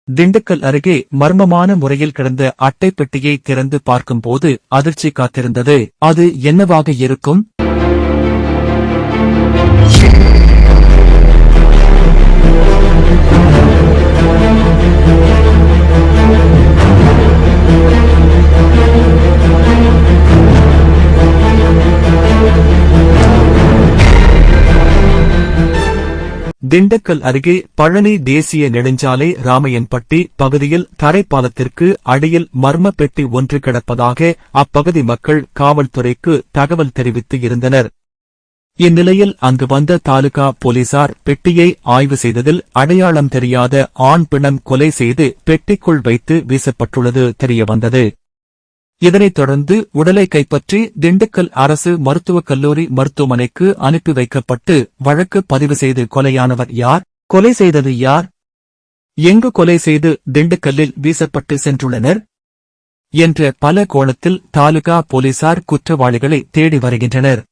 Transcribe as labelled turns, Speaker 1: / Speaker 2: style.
Speaker 1: திண்டுக்கல் அருகே மர்மமான முறையில் கிடந்த அட்டை பெட்டியை திறந்து பார்க்கும்போது அதிர்ச்சி காத்திருந்தது. அது என்னவாக இருக்கும்? திண்டுக்கல் அருகே பழனி தேசிய நெடுஞ்சாலை ராமையன்பட்டி பகுதியில் தரைப்பாலத்திற்கு அடியில் மர்ம பெட்டி ஒன்று கிடப்பதாக அப்பகுதி மக்கள் காவல்துறைக்கு தகவல் தெரிவித்து இருந்தனர். இந்நிலையில் அங்கு வந்த தாலுகா போலீசார் பெட்டியை ஆய்வு செய்ததில் அடையாளம் தெரியாத ஆண் பிணம் கொலை செய்து பெட்டிக்குள் வைத்து வீசப்பட்டுள்ளது தெரியவந்தது. இதனைத் தொடர்ந்து உடலை கைப்பற்றி திண்டுக்கல் அரசு மருத்துவக் கல்லூரி மருத்துவமனைக்கு அனுப்பி வைக்கப்பட்டு வழக்கு பதிவு செய்து கொலையானவர் யார், கொலை செய்தது யார், எங்கு கொலை செய்து திண்டுக்கல்லில் வீசப்பட்டு சென்றுள்ளனர் என்ற பல கோணத்தில் தாலுகா போலீசார் குற்றவாளிகளை தேடி வருகின்றனர்.